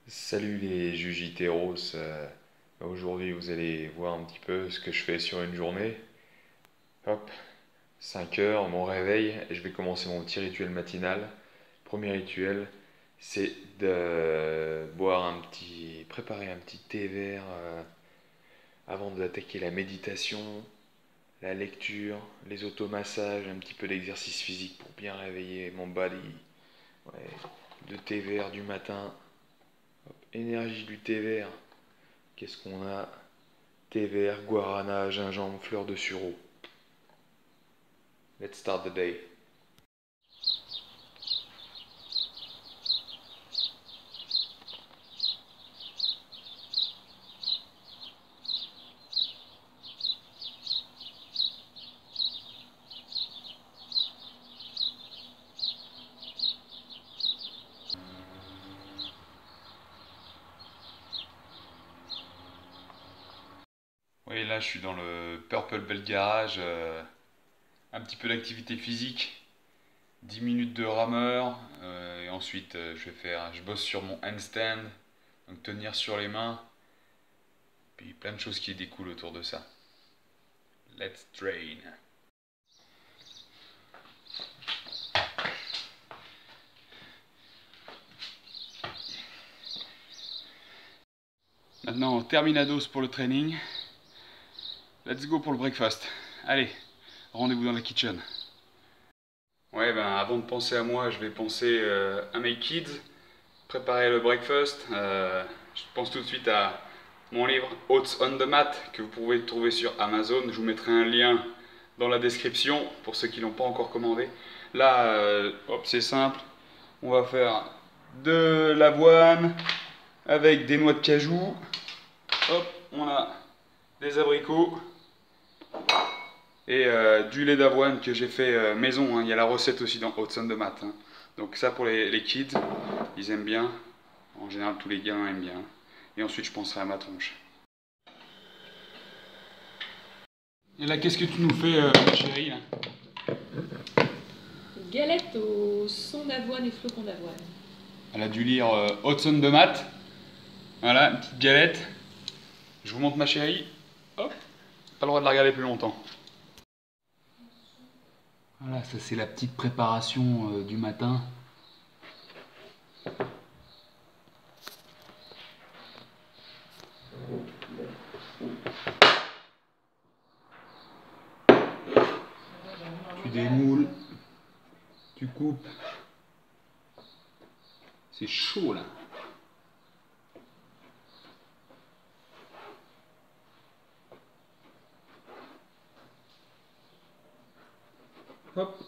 Salut les Jujiteros, aujourd'hui vous allez voir un petit peu ce que je fais sur une journée. Hop, 5 heures, mon réveil, et je vais commencer mon petit rituel matinal. Premier rituel, c'est de préparer un petit thé vert avant d'attaquer la méditation, la lecture, les automassages, un petit peu d'exercice physique pour bien réveiller mon body. Ouais, de thé vert du matin, énergie du thé vert. Qu'est-ce qu'on a? Thé vert, guarana, gingembre, fleur de sureau. Let's start the day. Oui, là je suis dans le Purple Bell Garage. Un petit peu d'activité physique, 10 minutes de rameur. Et ensuite je bosse sur mon handstand, donc tenir sur les mains. Puis plein de choses qui découlent autour de ça. Let's train. Maintenant, terminados pour le training. Let's go pour le breakfast. Allez, rendez-vous dans la kitchen. Ouais, ben avant de penser à moi, je vais penser à mes kids, préparer le breakfast. Je pense tout de suite à mon livre Oats on the Mat que vous pouvez trouver sur Amazon. Je vous mettrai un lien dans la description pour ceux qui ne l'ont pas encore commandé. Là, hop, c'est simple. On va faire de l'avoine avec des noix de cajou. Hop, on a des abricots et du lait d'avoine que j'ai fait maison. Hein. Il y a la recette aussi dans Oats on the Mat. Hein. Donc ça pour les kids, ils aiment bien. En général, tous les gamins aiment bien. Et ensuite, je penserai à ma tronche. Et là, qu'est-ce que tu nous fais, chérie là? Galette au son d'avoine et flocons d'avoine. Elle a dû lire Oats on the Mat. Voilà, une petite galette. Je vous montre ma chérie. Hop, pas le droit de la regarder plus longtemps. Voilà, ça c'est la petite préparation du matin. Tu démoules, tu coupes. C'est chaud là. Hop.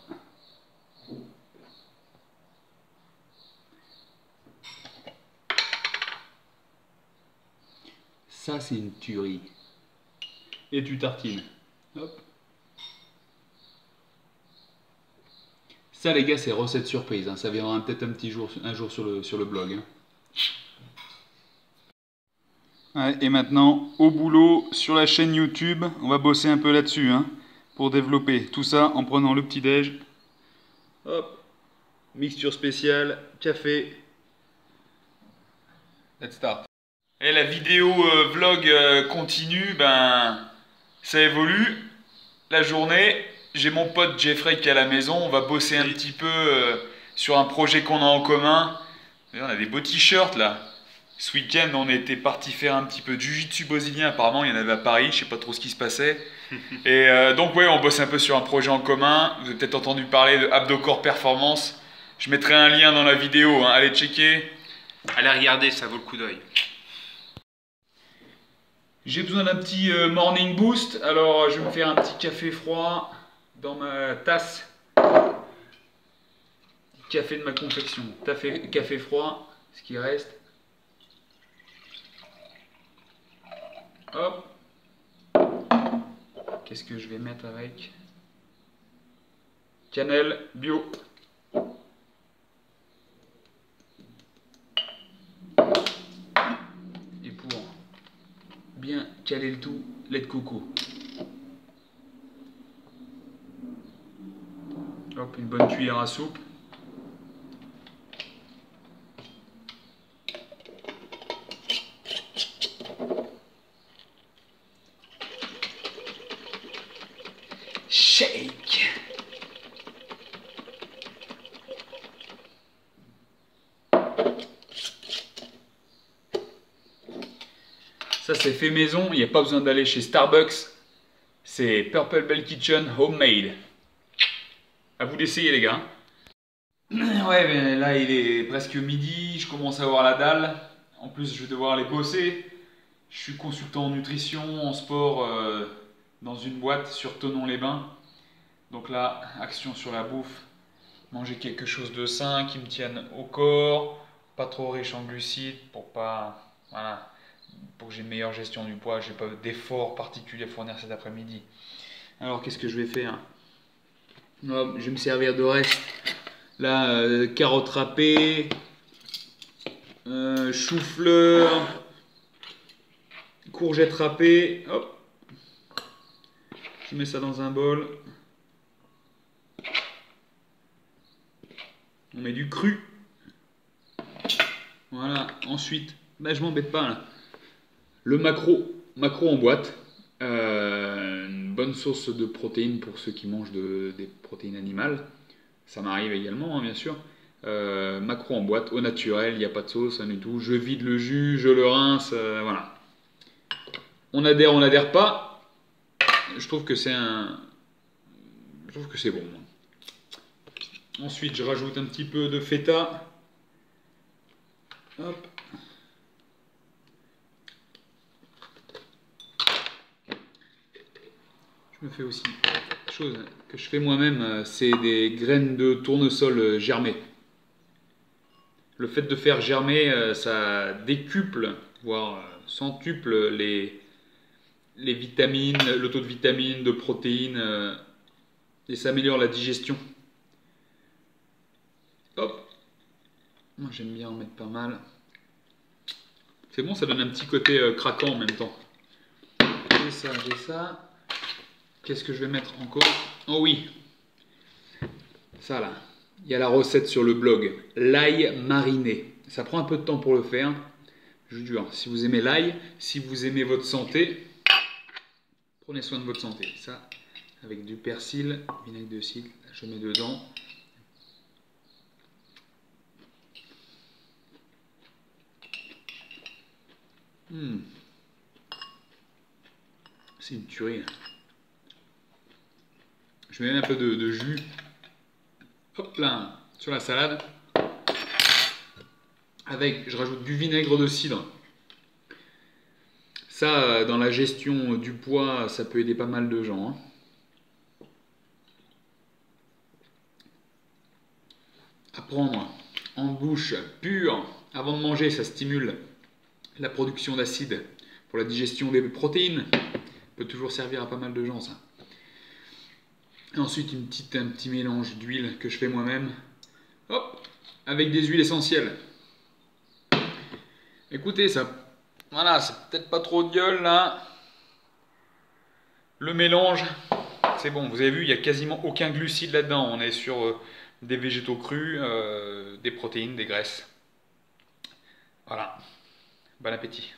Ça c'est une tuerie. Et tu tartines. Hop. Ça les gars c'est recette surprise. Hein. Ça viendra peut-être un jour sur le blog. Hein. Ouais, et maintenant, au boulot, sur la chaîne YouTube, on va bosser un peu là-dessus, hein, pour développer tout ça en prenant le petit-déj. Hop, mixture spéciale, café. Let's start. Et la vidéo vlog continue, ben, ça évolue. La journée, j'ai mon pote Jeffrey qui est à la maison, on va bosser un petit peu sur un projet qu'on a en commun. D'ailleurs, on a des beaux t-shirts là. Ce week-end, on était parti faire un petit peu de jiu-jitsu brésilien. Apparemment, il y en avait à Paris. Je sais pas trop ce qui se passait. Et donc, ouais, on bosse un peu sur un projet en commun. Vous avez peut-être entendu parler de Abdocore Performance. Je mettrai un lien dans la vidéo. Hein. Allez checker. Allez regarder, ça vaut le coup d'œil. J'ai besoin d'un petit morning boost. Alors, je vais me faire un petit café froid dans ma tasse. Café de ma confection. Café froid, ce qui reste. Hop. Qu'est-ce que je vais mettre avec? Cannelle bio. Et pour bien caler le tout, lait de coco. Hop, une bonne cuillère à soupe. Ça c'est fait maison, il n'y a pas besoin d'aller chez Starbucks. C'est Purple Bell Kitchen Homemade. À vous d'essayer les gars. Ouais, mais là il est presque midi, je commence à avoir la dalle. En plus je vais devoir aller bosser. Je suis consultant en nutrition, en sport dans une boîte sur Thonon-les-Bains. Donc là, action sur la bouffe. Manger quelque chose de sain qui me tienne au corps, pas trop riche en glucides pour pas, voilà, pour que j'ai une meilleure gestion du poids. J'ai pas d'effort particulier à fournir cet après-midi. Alors qu'est-ce que je vais faire? Je vais me servir de reste. Là, carottes râpées, chou-fleur, courgettes râpées. Hop, je mets ça dans un bol. On met du cru. Voilà. Ensuite, je m'embête pas là. Le maquereau en boîte. Une bonne source de protéines pour ceux qui mangent des protéines animales. Ça m'arrive également, hein, bien sûr. Maquereau en boîte, au naturel, il n'y a pas de sauce, rien du tout. Je vide le jus, je le rince, voilà. On n'adhère pas. Je trouve que c'est bon. Ensuite, je rajoute un petit peu de feta. Hop. Je me fais aussi quelque chose que je fais moi-même, c'est des graines de tournesol germées. Le fait de faire germer, ça décuple, voire centuple les vitamines, le taux de vitamines, de protéines, et ça améliore la digestion. Hop, moi j'aime bien en mettre pas mal. C'est bon, ça donne un petit côté craquant en même temps. J'ai ça. Qu'est-ce que je vais mettre encore? Oh oui, ça là. Il y a la recette sur le blog. L'ail mariné. Ça prend un peu de temps pour le faire. Je vous jure, si vous aimez l'ail, si vous aimez votre santé, prenez soin de votre santé. Ça, avec du persil, vinaigre de cidre, je mets dedans. C'est une tuerie. Je mets un peu de jus. Hop là, sur la salade. Je rajoute du vinaigre de cidre. Ça, dans la gestion du poids, ça peut aider pas mal de gens. Hein. À prendre en bouche pure avant de manger, ça stimule la production d'acide pour la digestion des protéines. Ça peut toujours servir à pas mal de gens, ça. Et ensuite, un petit mélange d'huile que je fais moi-même. Hop, avec des huiles essentielles. Écoutez, ça, voilà, c'est peut-être pas trop de gueule là. Le mélange, c'est bon. Vous avez vu, il n'y a quasiment aucun glucide là-dedans. On est sur des végétaux crus, des protéines, des graisses. Voilà. Bon appétit.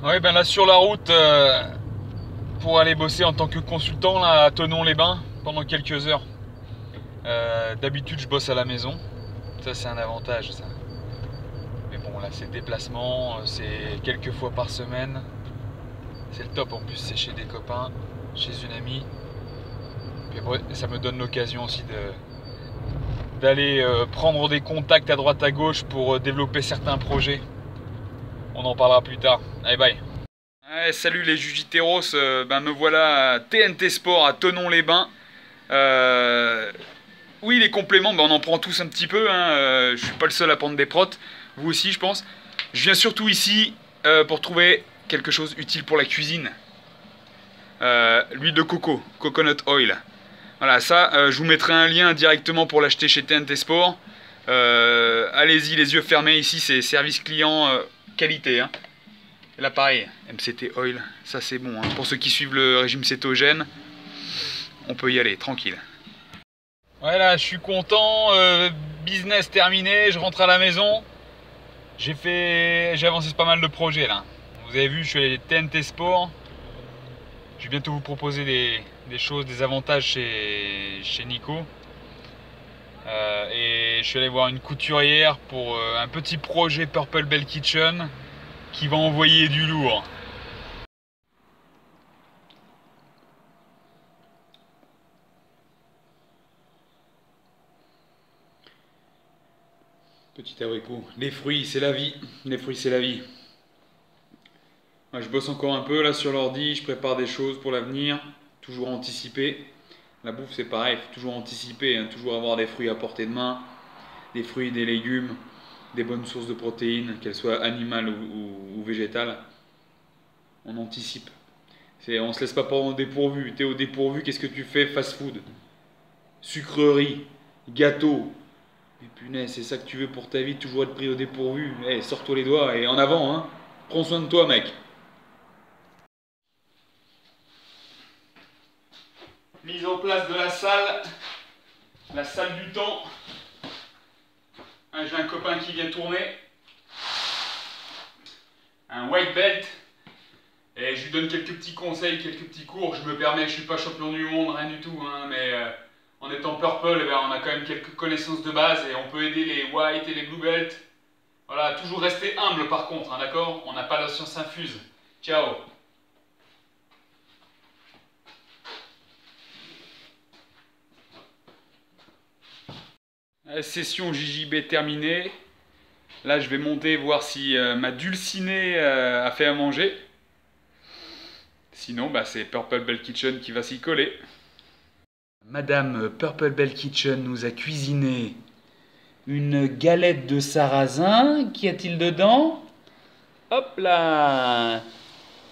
Ouais, ben là sur la route pour aller bosser en tant que consultant là, à Thonon-les-Bains pendant quelques heures. D'habitude, je bosse à la maison. Ça, c'est un avantage, ça. Mais bon, là, c'est déplacement, c'est quelques fois par semaine. C'est le top. En plus, c'est chez des copains, chez une amie. Puis après, ça me donne l'occasion aussi d'aller prendre des contacts à droite à gauche pour développer certains projets. On en parlera plus tard. Allez, bye. Ouais, salut les Jujiteros, me voilà à TNT Sport à Thonon-les-Bains. Oui, les compléments, on en prend tous un petit peu. Hein. Je suis pas le seul à prendre des protes. Vous aussi, je pense. Je viens surtout ici pour trouver quelque chose utile pour la cuisine. L'huile de coco, coconut oil. Voilà, ça, je vous mettrai un lien directement pour l'acheter chez TNT Sport. Allez-y, les yeux fermés. Ici, c'est service client qualité. Hein. Et là, pareil, MCT oil, ça c'est bon. Hein. Pour ceux qui suivent le régime cétogène, on peut y aller, tranquille. Voilà, je suis content. Business terminé, je rentre à la maison. J'ai avancé pas mal de projets là. Vous avez vu, je suis à TNT Sport. Je vais bientôt vous proposer des choses, des avantages chez Nico. Et je suis allé voir une couturière pour un petit projet Purple Bell Kitchen qui va envoyer du lourd. Petit abricot. Les fruits, c'est la vie. Les fruits, c'est la vie. Ouais, je bosse encore un peu là sur l'ordi, je prépare des choses pour l'avenir, toujours anticiper. La bouffe, c'est pareil, il faut toujours anticiper, hein, toujours avoir des fruits à portée de main, des fruits, des légumes, des bonnes sources de protéines, qu'elles soient animales ou végétales. On anticipe. On se laisse pas prendre au dépourvu. T'es au dépourvu, qu'est-ce que tu fais? Fast food, sucrerie, gâteau. Mais punaise, c'est ça que tu veux pour ta vie, toujours être pris au dépourvu. Eh, sors-toi les doigts et en avant, hein. Prends soin de toi, mec. Mise en place de la salle du temps. J'ai un copain qui vient tourner, un white belt, et je lui donne quelques petits conseils, quelques petits cours. Je me permets, je ne suis pas champion du monde, rien du tout, hein, mais en étant purple, eh ben, on a quand même quelques connaissances de base et on peut aider les white et les blue belt. Voilà, toujours rester humble par contre, hein, d'accord? On n'a pas la science infuse. Ciao. Session JJB terminée. Là, je vais monter voir si ma dulcinée a fait à manger. Sinon, bah, c'est Purple Bell Kitchen qui va s'y coller. Madame Purple Bell Kitchen nous a cuisiné une galette de sarrasin. Qu'y a-t-il dedans? Hop là!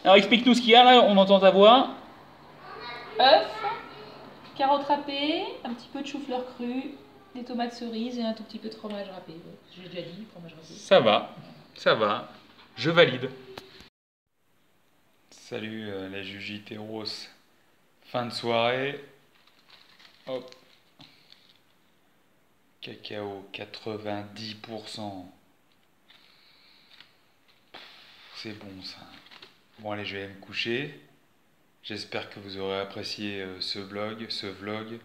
Alors, explique-nous ce qu'il y a là, on entend ta voix. œufs, carottes râpées, un petit peu de chou-fleur cru, des tomates cerises et un tout petit peu de fromage râpé. J'ai déjà dit, fromage râpé. Ça va, je valide. Salut les Jujiteros. Fin de soirée. Hop. Cacao 90%. C'est bon ça. Bon allez, je vais me coucher. J'espère que vous aurez apprécié ce vlog.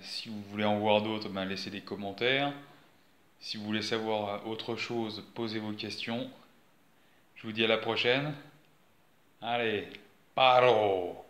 Si vous voulez en voir d'autres, ben, laissez des commentaires. Si vous voulez savoir autre chose, posez vos questions. Je vous dis à la prochaine. Allez, paro!